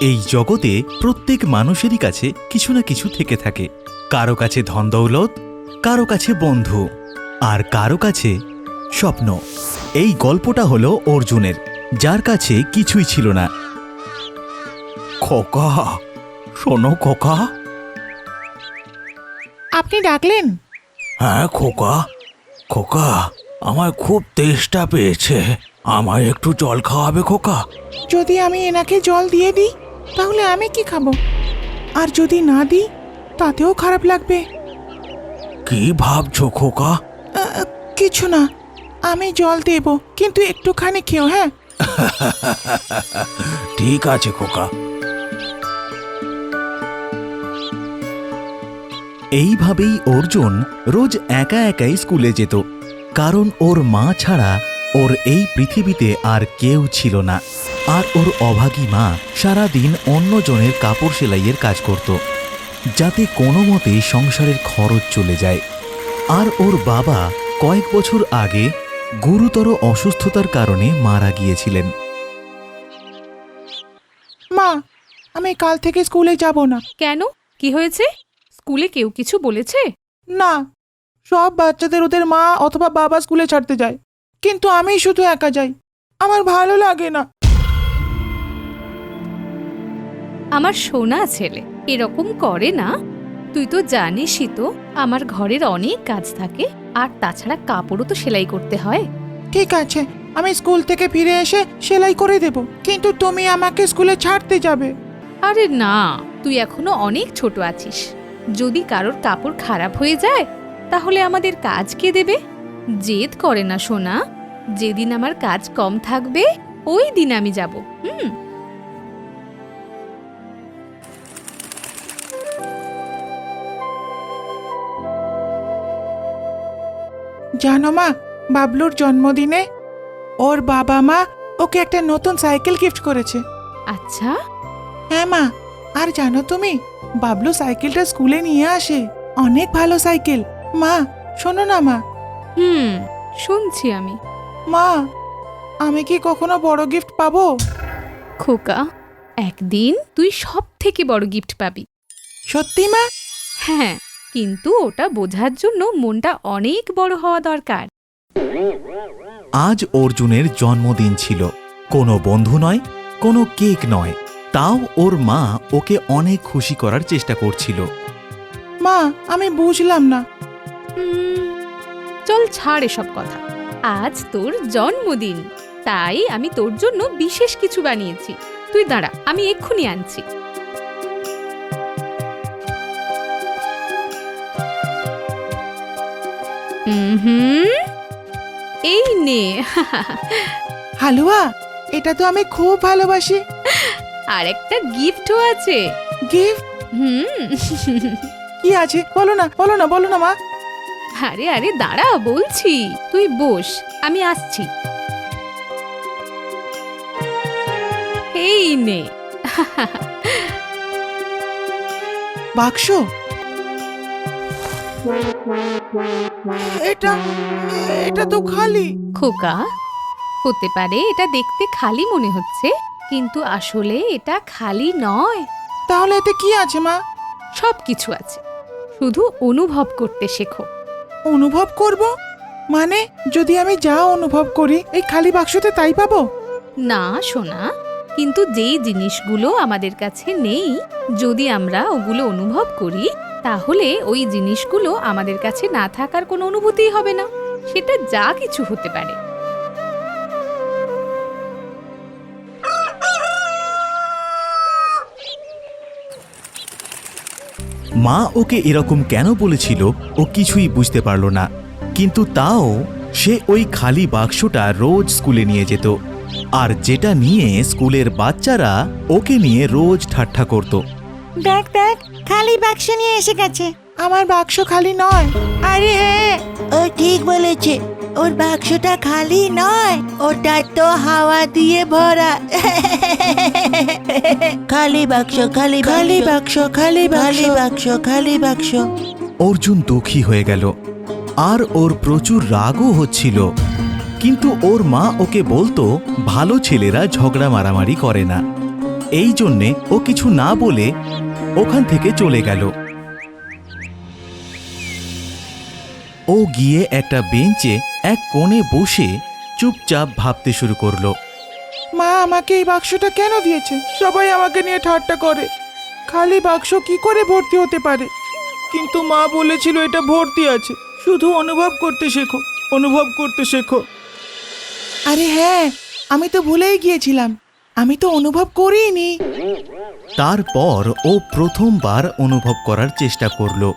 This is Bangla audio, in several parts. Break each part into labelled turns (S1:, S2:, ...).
S1: এই জগতে প্রত্যেক মানুষেরই কাছে কিছু না কিছু থেকে থাকে। কারো কাছে ধন দৌলত, কারো কাছে বন্ধু, আর কারো কাছে স্বপ্ন। এই গল্পটা হলো অর্জুনের, যার কাছে কিছুই ছিল না। খোকা, শোনো খোকা।
S2: আপনি ডাকলেন?
S1: হ্যাঁ খোকা, খোকা আমার খুব তেষ্টা পেয়েছে, আমায় একটু জল খাওয়াবে খোকা?
S2: যদি আমি এনাকে জল দিয়ে দিই তাহলে আমি কি খাবো? আর যদি না দিই তাতেও খারাপ লাগবে।
S1: কি ভাবছো খোকা?
S2: কিছু না, আমি জল দেব, কিন্তু একটুখানি খেও। হ্যাঁ
S1: ঠিক আছে খোকা। এইভাবেই অর্জুন রোজ একা একাই স্কুলে যেত, কারণ ওর মা ছাড়া ওর এই পৃথিবীতে আর কেউ ছিল না। আর ওর অভাগী মা সারাদিন অন্যজনের কাপড় সেলাইয়ের কাজ করত, যাতে কোনো মতে সংসারের খরচ চলে যায়। আর ওর বাবা কয়েক বছর আগে গুরুতর অসুস্থতার কারণে মারা গিয়েছিলেন।
S2: মা, আমি কাল থেকে স্কুলে যাব না।
S3: কেন? কি হয়েছে? স্কুলে কেউ কিছু বলেছে?
S2: না, সব বাচ্চাদের ওদের মা অথবা বাবা স্কুলে ছাড়তে যায়, কিন্তু আমি শুধু একা যাই। আমার ভালো লাগে না।
S3: আমার সোনা ছেলে এরকম করে না। তুই তো জানিসই তো আমার ঘরের অনেক কাজ থাকে, আর তাছাড়া কাপড়ও তো সেলাই করতে হয়।
S2: ঠিক আছে, আমি স্কুল থেকে ফিরে এসে সেলাই করে দেব, কিন্তু তুমি আমাকে স্কুলে ছাড়তে যাবে।
S3: আরে না, তুই এখনো অনেক ছোট আছিস। যদি কারোর কাপড় খারাপ হয়ে যায় তাহলে আমাদের কাজ কে দেবে? জেদ করে না সোনা, যেদিন আমার কাজ কম থাকবে ওই দিন আমি যাব।
S2: জানো মা, বাবলুর জন্মদিনে ওর বাবা মা ওকে একটা নতুন সাইকেল গিফট করেছে।
S3: আচ্ছা,
S2: হ্যাঁ মা, আর জানো তুমি, বাবলু সাইকেলটা স্কুলে নিয়ে আসে। অনেক ভালো সাইকেল। মা শোনো না মা।
S3: শুনছি আমি।
S2: মা, আমি কি কখনো বড় গিফট পাবো?
S3: খোকা, একদিন তুই সব থেকে বড় গিফট পাবি।
S2: সত্যি মা?
S3: হ্যাঁ, কিন্তু ওটা বোঝার জন্য মনটা অনেক বড় হওয়া দরকার।
S1: আজ অর্জুনের জন্মদিন ছিল, কোনো বন্ধু নয়, কোনো কেক নয়, তাও ওর মা ওকে অনেক খুশি করার চেষ্টা করছিল।
S2: মা, আমি বুঝলাম না।
S3: চল ছাড় এসব কথা। আজ তোর জন্মদিন, তাই আমি তোর জন্য বিশেষ কিছু বানিয়েছি। তুই দাঁড়া, আমি এক্ষুনি আনছি। এই নে।
S2: হালুয়া, এটা তো আমি খুব ভালোবাসি।
S3: আর একটা গিফটও আছে।
S2: গিফট? কি আছে? বলো না, বলো না, বলো না মা।
S3: আরে আরে দাঁড়া, বলছি। তুই বস, আমি আসছি। এই নে।
S2: বাক্স? এটা এটা তো খালি।
S3: খোকা, হতে পারে এটা দেখতে খালি মনে হচ্ছে, কিন্তু আসলে এটা খালি নয়।
S2: তাহলে এতে কি আছে মা?
S3: সব কিছু আছে, শুধু অনুভব করতে শেখো।
S2: অনুভব করব? মানে যদি আমি যা অনুভব করি এই খালি বাক্সতে তাই পাবো?
S3: না সোনা, কিন্তু যেই জিনিসগুলো আমাদের কাছে নেই, যদি আমরা ওগুলো অনুভব করি তাহলে ওই জিনিসগুলো আমাদের কাছে না থাকার কোনো অনুভূতিই হবে না। সেটা যা কিছু হতে পারে।
S1: মা ওকে এরকম কেন বলেছিল ও কিছুই বুঝতে পারল না, কিন্তু তাও সে ওই খালি বাক্সটা রোজ স্কুলে নিয়ে যেত, আর যেটা নিয়ে স্কুলের বাচ্চারা ওকে নিয়ে রোজ ঠাট্টা করত।
S4: দেখ দেখ, খালি বাক্স নিয়ে এসে গেছে।
S2: আমার বাক্স খালি নয়।
S4: আরে হ্যাঁ, ও ঠিক বলেছে, ওর বাক্সটা খালি নয়, ওটা তো হাওয়া দিয়ে ভরা। খালি বাক্স, খালি
S2: খালি বাক্স, খালি
S4: খালি
S2: বাক্স।
S4: বাক্স, খালি বাক্স।
S1: অর্জুন দুঃখী হয়ে গেল, আর ওর প্রচুর রাগও হচ্ছিল। কিন্তু ওর মা ওকে বলতো ভালো ছেলেরা ঝগড়া মারামারি করে না। এই জন্যে ও কিছু না বলে ওখান থেকে চলে গেল। ও গিয়ে একটা বেঞ্চে এক কোণে বসে চুপচাপ ভাবতে শুরু করলো।
S2: মা আমাকে এই বাক্সটা কেন দিয়েছে? সবাই আমাকে নিয়ে ঠাট্টা করে। খালি বাক্স কি করে ভর্তি হতে পারে? কিন্তু মা বলেছিল এটা ভর্তি আছে, শুধু অনুভব করতে শেখো, অনুভব করতে শেখো। আরে হ্যাঁ, আমি তো ভুলেই গিয়েছিলাম, আমি তো অনুভব করিনি।
S1: তারপর ও প্রথমবার অনুভব করার চেষ্টা করলো।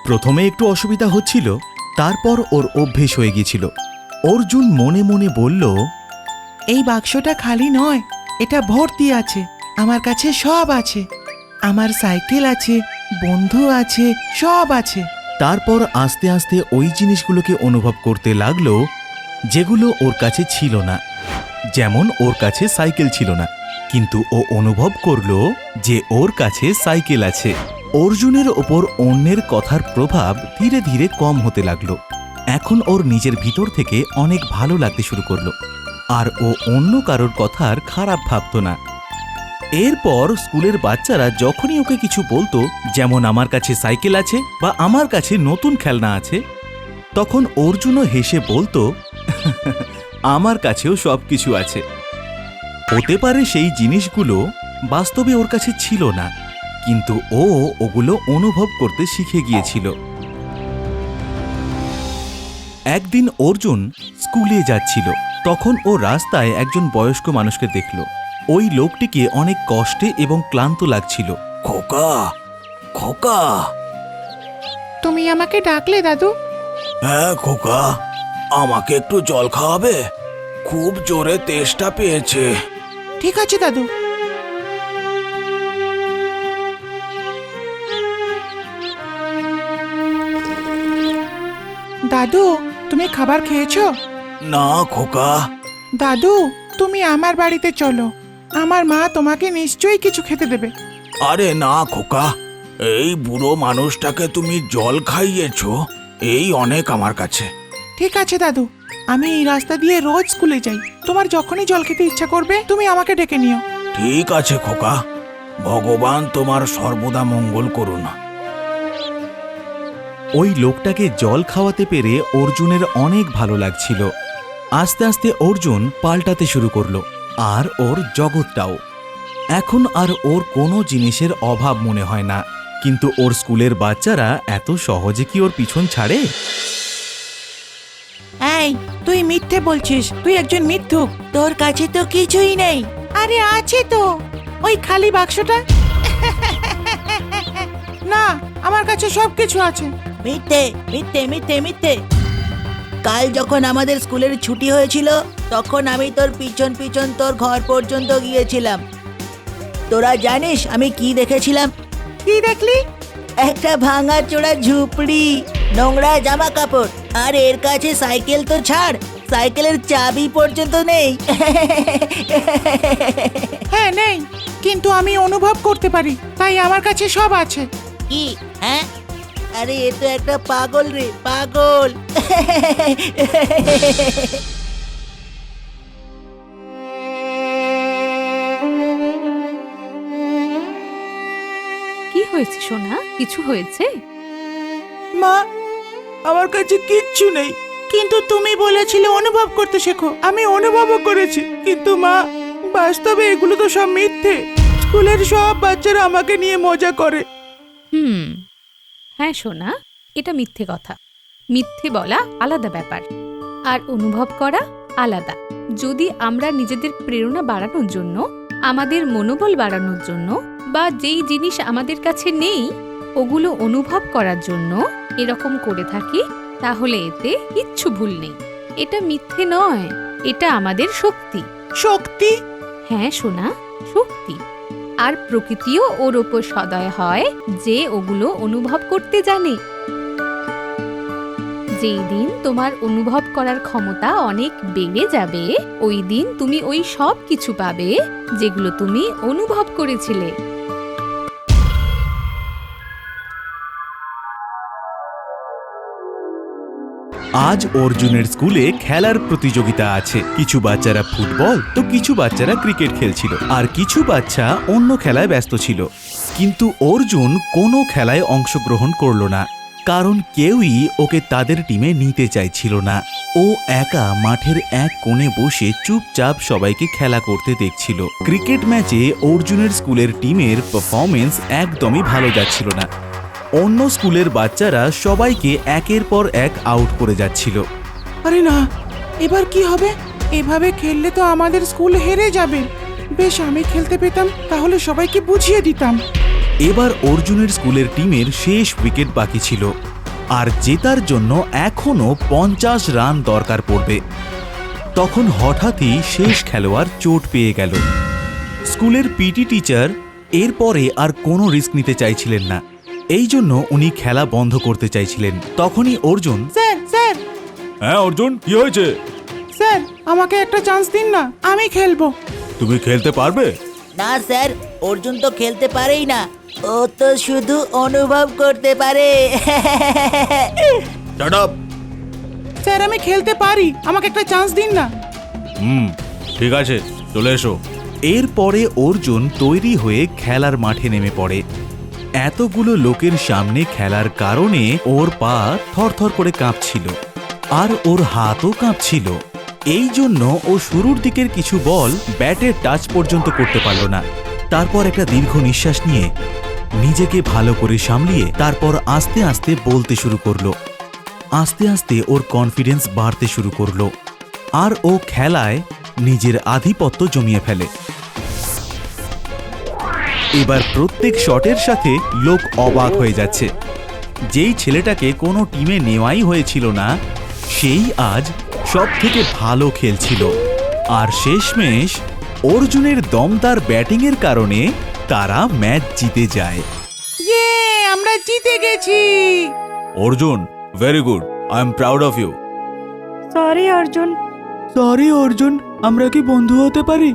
S1: প্রথমে একটু অসুবিধা হচ্ছিল, তারপর ওর অভ্যেস হয়ে গিয়েছিল। অর্জুন মনে মনে বলল,
S2: এই বাক্সটা খালি নয়, এটা ভর্তি আছে। আমার কাছে সব আছে, আমার সাইকেল আছে, বন্ধু আছে, সব আছে।
S1: তারপর আস্তে আস্তে ওই জিনিসগুলোকে অনুভব করতে লাগলো যেগুলো ওর কাছে ছিল না। যেমন ওর কাছে সাইকেল ছিল না, কিন্তু ও অনুভব করলো যে ওর কাছে সাইকেল আছে। অর্জুনের ওপর অন্যের কথার প্রভাব ধীরে ধীরে কম হতে লাগলো। এখন ওর নিজের ভিতর থেকে অনেক ভালো লাগতে শুরু করলো, আর ও অন্য কারোর কথার খারাপ ভাবতো না। এরপর স্কুলের বাচ্চারা যখনই ওকে কিছু বলতো, যেমন আমার কাছে সাইকেল আছে বা আমার কাছে নতুন খেলনা আছে, তখন অর্জুনও হেসে বলতো, আমার কাছেও সবকিছু আছে। হতে পারে সেই জিনিসগুলো বাস্তবে ওর কাছে ছিল না, কিন্তু ও ওগুলো অনুভব করতে শিখে গিয়েছিল। একদিন অর্জুন স্কুলে যাচ্ছিল, তখন ও রাস্তায় একজন বয়স্ক মানুষকে দেখল। ওই লোকটিকে অনেক কষ্টে এবং ক্লান্ত লাগছিল। খোকা, খোকা।
S2: তুমি আমাকে ডাকলে দাদু?
S5: হ্যাঁ খোকা, আমাকে একটু জল খাওয়াবে? খুব জোরে তেষ্টা পেয়েছে।
S2: ঠিক আছে দাদু। দাদু, তুমি খাবার খেয়েছো?
S5: না খোকা।
S2: দাদু, তুমি আমার বাড়িতে চলো, আমার মা তোমাকে নিশ্চয়ই কিছু খেতে দেবে।
S5: আরে না খোকা, এই বুড়ো মানুষটাকে তুমি জল খাইয়েছো, এই অনেক আমার কাছে।
S2: ঠিক আছে দাদু, আমি এই রাস্তা দিয়ে রোজ স্কুলে যাই। তোমার যখনই জল খেতে ইচ্ছা করবে তুমি আমাকে ডেকে নিও।
S5: ঠিক আছে খোকা, ভগবান তোমার সর্বদা মঙ্গল করুন।
S1: ওই লোকটাকে জল খাওয়াতে পেরে অর্জুনের অনেক ভালো লাগছিল। আস্তে আস্তে অর্জুন পাল্টাতে শুরু করলো, আর ওর জগৎটাও। এখন আর ওর কোনো জিনিসের অভাব মনে হয় না। কিন্তু ওর স্কুলের বাচ্চারা এত সহজে কি ওর পিছন ছাড়ে?
S4: এই, তুই মিথ্যে বলছিস, তুই একজন মিথ্যুক। তোর কাছে তো কিছুই নেই।
S2: আরে আছে তো, ওই খালি বাক্সটা। না, আমার কাছে সবকিছু আছে।
S4: মিথ্যে, মিথ্যে, মিথ্যে, মিথ্যে। কাল যখন আমাদের স্কুলের ছুটি হয়েছিল, তখন আমি তোর পিছন পিছন তোর ঘর পর্যন্ত গিয়েছিলাম। তোরা জানিস আমি কি দেখেছিলাম?
S2: কি দেখলি?
S4: একটা ভাঙা চোরা ঝুপড়ি, নোংরা জামা কাপড়, আর এর কাছে সাইকেল তো ছাড়, সাইকেলের চাবি পর্যন্ত নেই।
S2: হ্যাঁ নেই, কিন্তু আমি অনুভব করতে পারি, তাই আমার কাছে সব আছে।
S4: কি? হ্যাঁ? আরে এ তো একটা পাগল রে, পাগল।
S3: কি হয়েছে সোনা? কিছু হয়েছে?
S2: মা, আমার কাছে কিচ্ছু নেই, কিন্তু তুমি বলেছিলে অনুভব করতে শেখো। আমি অনুভবও করেছি, কিন্তু মা, বাস্তবে এগুলো তো সব মিথ্যে। স্কুলের সব বাচ্চারা আমাকে নিয়ে মজা করে।
S3: হ্যাঁ সোনা, এটা মিথ্যে কথা। মিথ্যে বলা আলাদা ব্যাপার, আর অনুভব করা আলাদা। যদি আমরা নিজেদের প্রেরণা বাড়ানোর জন্য, আমাদের মনোবল বাড়ানোর জন্য, বা যেই জিনিস আমাদের কাছে নেই ওগুলো অনুভব করার জন্য এরকম করে থাকি, তাহলে এতে কিচ্ছু ভুল নেই। এটা মিথ্যে নয়, এটা আমাদের শক্তি।
S2: শক্তি?
S3: হ্যাঁ সোনা, শক্তি। আর প্রকৃতিও ওর ওপর সদয় হয় যে ওগুলো অনুভব করতে জানে। যেই দিন তোমার অনুভব করার ক্ষমতা অনেক বেড়ে যাবে, ওই দিন তুমি ওই সব কিছু পাবে যেগুলো তুমি অনুভব করেছিলে।
S1: আজ অর্জুনের স্কুলে খেলার প্রতিযোগিতা আছে। কিছু বাচ্চারা ফুটবল তো কিছু বাচ্চারা ক্রিকেট খেলছিল, আর কিছু বাচ্চা অন্য খেলায় ব্যস্ত ছিল। কিন্তু অর্জুন কোনো খেলায় অংশগ্রহণ করল না, কারণ কেউই ওকে তাদের টিমে নিতে চাইছিল না। ও একা মাঠের এক কোণে বসে চুপচাপ সবাইকে খেলা করতে দেখছিল। ক্রিকেট ম্যাচে অর্জুনের স্কুলের টিমের পারফরমেন্স একদমই ভালো যাচ্ছিল না। অন্য স্কুলের বাচ্চারা সবাইকে একের পর এক আউট করে যাচ্ছিল।
S2: আরে না, এবার কি হবে? এভাবে খেললে তো আমাদের স্কুল হেরে যাবে। বেশ, আমি খেলতে পেতাম তাহলে সবাইকে বুঝিয়ে দিতাম।
S1: এবার অর্জুনের স্কুলের টিমের শেষ উইকেট বাকি ছিল, আর জেতার জন্য এখনো 50 রান দরকার পড়বে। তখন হঠাৎই শেষ খেলোয়াড় চোট পেয়ে গেল। স্কুলের পিটি টিচার এরপরে আর কোনো রিস্ক নিতে চাইছিলেন না, এই জন্য উনি খেলা বন্ধ করতে চাইছিলেন। তখনই অর্জুন,
S2: স্যার স্যার
S5: হ্যাঁ অর্জুন, কি হয়েছে?
S2: স্যার, আমাকে একটা চান্স দিন না, আমি খেলবো।
S5: তুমি খেলতে পারবে?
S4: না স্যার, অর্জুন তো খেলতে পারেই না, ও তো শুধু অনুভব করতে পারে।
S5: Shut up.
S2: স্যার, আমি খেলতে পারি, আমাকে একটা চান্স দিন না।
S5: ঠিক আছে, চলে এসো।
S1: এরপরে অর্জুন তৈরি হয়ে খেলার মাঠে নেমে পড়ে। এতগুলো লোকের সামনে খেলার কারণে ওর পা থরথর করে কাঁপছিল, আর ওর হাতও কাঁপছিল। এই জন্য ও শুরুর দিকের কিছু বল ব্যাটের টাচ পর্যন্ত করতে পারল না। তারপর একটা দীর্ঘ নিঃশ্বাস নিয়ে নিজেকে ভালো করে সামলিয়ে তারপর আস্তে আস্তে বলতে শুরু করলো। আস্তে আস্তে ওর কনফিডেন্স বাড়তে শুরু করলো, আর ও খেলায় নিজের আধিপত্য জমিয়ে ফেলে। এবার প্রত্যেক শটের সাথে লোক অবাক হয়ে যাচ্ছে। যেই ছেলেটাকে কোনো টিমে নেওয়াই হয়েছিল না, সেই আজ সব থেকে ভালো খেলছিল। আর শেষমেশ অর্জুনের দমদার ব্যাটিংয়ের কারণে তারা ম্যাচ জিতে যায়।
S2: ইয়ে, আমরা জিতে গেছি।
S5: Arjun, very good, I am proud of you.
S2: Sorry Arjun. Sorry Arjun, আমরা কি বন্ধু হতে পারি?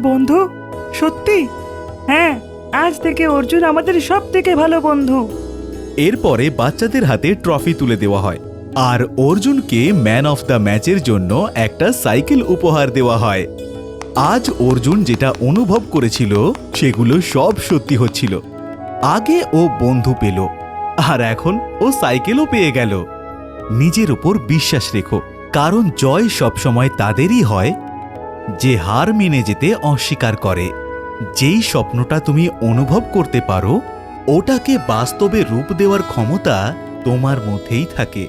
S2: বন্ধু? সত্যি? হ্যাঁ, আজ থেকে অর্জুন আমাদের সব থেকে ভালো বন্ধু।
S1: এরপরে বাচ্চাদের হাতে ট্রফি তুলে দেওয়া হয়, আর অর্জুনকে ম্যান অফ দ্য ম্যাচের জন্য একটা সাইকেল উপহার দেওয়া হয়। আজ অর্জুন যেটা অনুভব করেছিল সেগুলো সব সত্যি হচ্ছিল। আগে ও বন্ধু পেল, আর এখন ও সাইকেলও পেয়ে গেল। নিজের উপর বিশ্বাস রেখো, কারণ জয় সবসময় তাদেরই হয় যে হার মেনে যেতে অস্বীকার করে। যেই স্বপ্নটা তুমি অনুভব করতে পারো ওটাকে বাস্তবে রূপ দেওয়ার ক্ষমতা তোমার মধ্যেই থাকে।